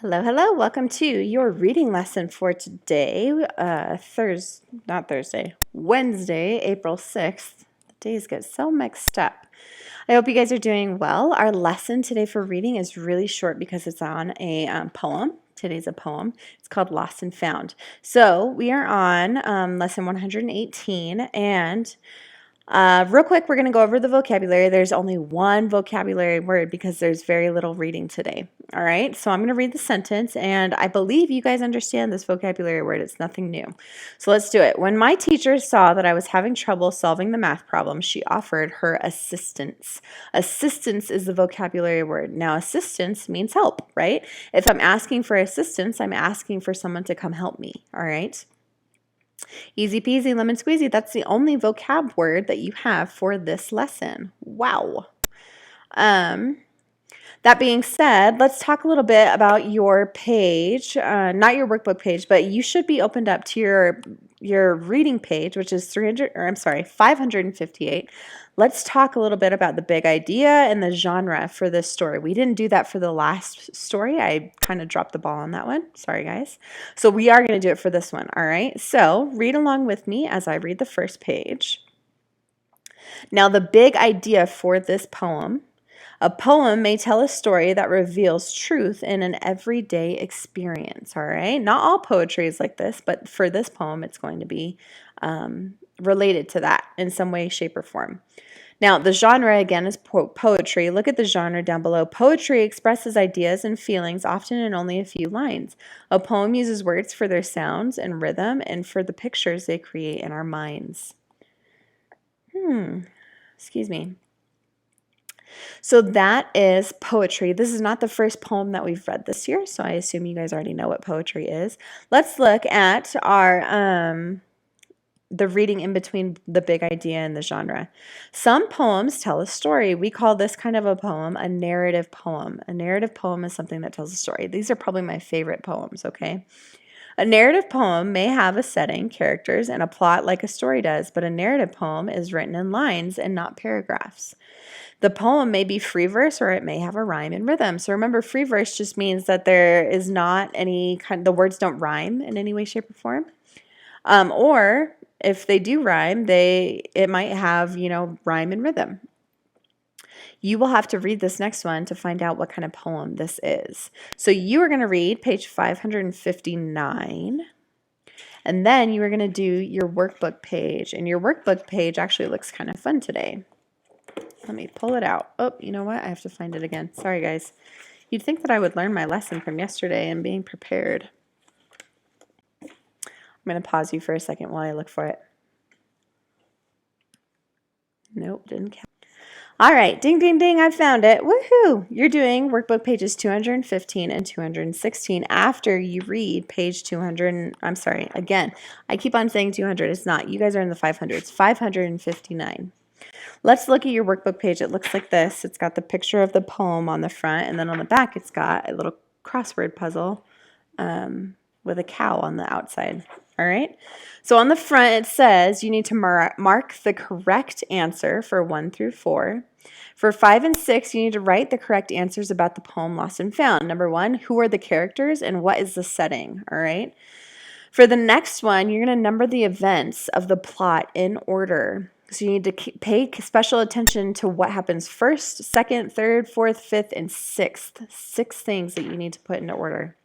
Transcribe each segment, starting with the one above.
Hello, hello. Welcome to your reading lesson for today, Wednesday, April 6th. The days get so mixed up. I hope you guys are doing well. Our lesson today for reading is really short because it's on a poem. Today's a poem. It's called Lost and Found. So we are on lesson 118, and real quick, we're going to go over the vocabulary. There's only one vocabulary word because there's very little reading today. All right, so I'm going to read the sentence, and I believe you guys understand this vocabulary word. It's nothing new. So let's do it. When my teacher saw that I was having trouble solving the math problem, she offered her assistance. Assistance is the vocabulary word. Now, assistance means help, right? If I'm asking for assistance, I'm asking for someone to come help me, all right? Easy peasy, lemon squeezy. That's the only vocab word that you have for this lesson. Wow. That being said, let's talk a little bit about your page, not your workbook page, but you should be opened up to your reading page, which is 558. Let's talk a little bit about the big idea and the genre for this story. We didn't do that for the last story. I kind of dropped the ball on that one. Sorry, guys. So we are going to do it for this one, all right? So read along with me as I read the first page. Now, the big idea for this poem: a poem may tell a story that reveals truth in an everyday experience, all right? Not all poetry is like this, but for this poem, it's going to be related to that in some way, shape, or form. Now, the genre, again, is poetry. Look at the genre down below. Poetry expresses ideas and feelings, often in only a few lines. A poem uses words for their sounds and rhythm and for the pictures they create in our minds. Excuse me. So that is poetry. This is not the first poem that we've read this year, so I assume you guys already know what poetry is. Let's look at our the reading in between the big idea and the genre. Some poems tell a story. We call this kind of a poem a narrative poem. A narrative poem is something that tells a story. These are probably my favorite poems, okay? A narrative poem may have a setting, characters, and a plot like a story does, but a narrative poem is written in lines and not paragraphs. The poem may be free verse or it may have a rhyme and rhythm. So remember, free verse just means that there is not any the words don't rhyme in any way, shape, or form. Or if they do rhyme, it might have, rhyme and rhythm. You will have to read this next one to find out what kind of poem this is. So you are going to read page 559. And then you are going to do your workbook page. And your workbook page actually looks kind of fun today. Let me pull it out. Oh, you know what? I have to find it again. Sorry, guys. You'd think that I would learn my lesson from yesterday and being prepared. I'm going to pause you for a second while I look for it. Nope, didn't count. All right, ding, ding, ding, I found it. Woohoo! You're doing workbook pages 215 and 216 after you read page 200. I'm sorry, again, I keep on saying 200. It's not. You guys are in the 500s. 559. Let's look at your workbook page. It looks like this. It's got the picture of the poem on the front, and then on the back it's got a little crossword puzzle with a cow on the outside. All right? So on the front it says you need to mark the correct answer for 1 through 4. For 5 and 6, you need to write the correct answers about the poem Lost and Found. Number 1, who are the characters and what is the setting? All right? For the next one, you're going to number the events of the plot in order. So you need to pay special attention to what happens first, second, third, fourth, fifth, and sixth. 6 things that you need to put into order.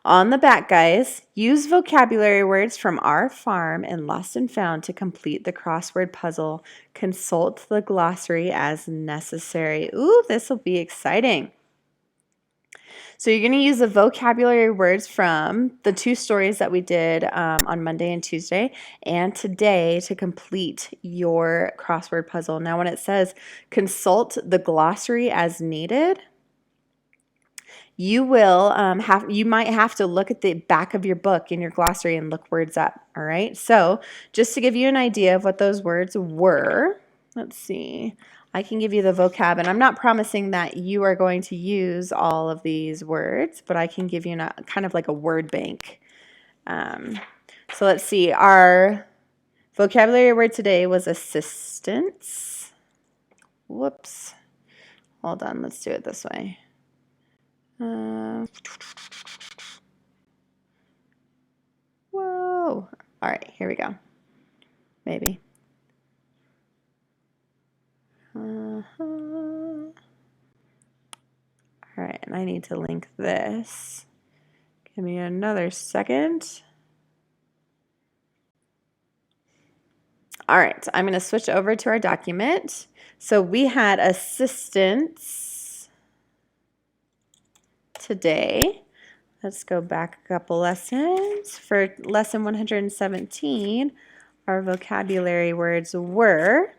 On the back, guys, use vocabulary words from Our Farm and Lost and Found to complete the crossword puzzle. Consult the glossary as necessary. Ooh, this will be exciting. So you're going to use the vocabulary words from the 2 stories that we did on Monday and Tuesday and today to complete your crossword puzzle. Now, when it says consult the glossary as needed, you will you might have to look at the back of your book in your glossary and look words up. All right. So just to give you an idea of what those words were, let's see. I can give you the vocab, and I'm not promising that you are going to use all of these words, but I can give you kind of like a word bank. So let's see. Our vocabulary word today was assistance. Whoops. Hold on. Let's do it this way. Whoa. All right, here we go. Maybe. All right, and I need to link this. Give me another second. All right, I'm going to switch over to our document. So we had assistance today. Let's go back a couple lessons. For lesson 117, our vocabulary words were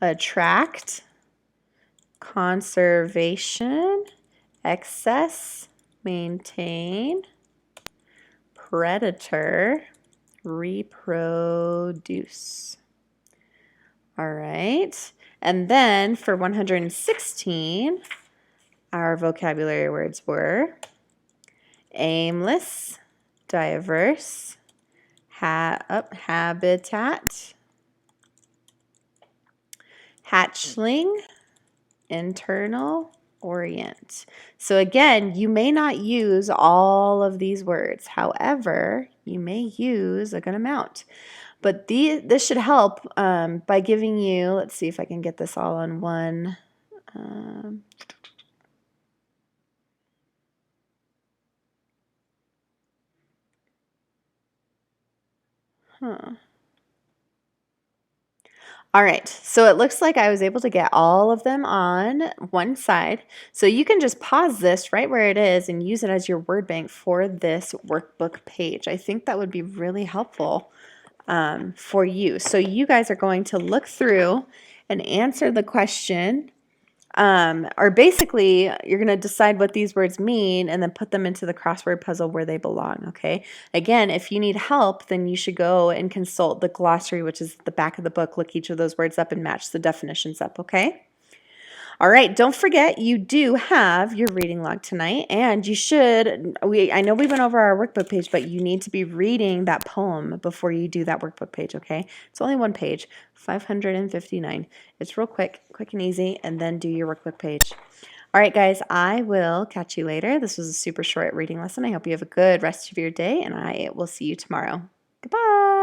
attract, conservation, excess, maintain, predator, reproduce. All right. And then for 116, our vocabulary words were aimless, diverse, habitat, hatchling, internal, orient. So again, you may not use all of these words. However, you may use a good amount. But this should help by giving you, let's see if I can get this all on one. All right, so it looks like I was able to get all of them on one side. So you can just pause this right where it is and use it as your word bank for this workbook page. I think that would be really helpful for you. So you guys are going to look through and answer the question. Or basically, you're going to decide what these words mean and then put them into the crossword puzzle where they belong, okay? Again, if you need help, then you should go and consult the glossary, which is at the back of the book. Look each of those words up and match the definitions up, okay? All right, don't forget you do have your reading log tonight, and you should, I know we went over our workbook page, but you need to be reading that poem before you do that workbook page, okay? It's only one page, 559. It's real quick and easy, and then do your workbook page. All right, guys, I will catch you later. This was a super short reading lesson. I hope you have a good rest of your day, and I will see you tomorrow. Goodbye.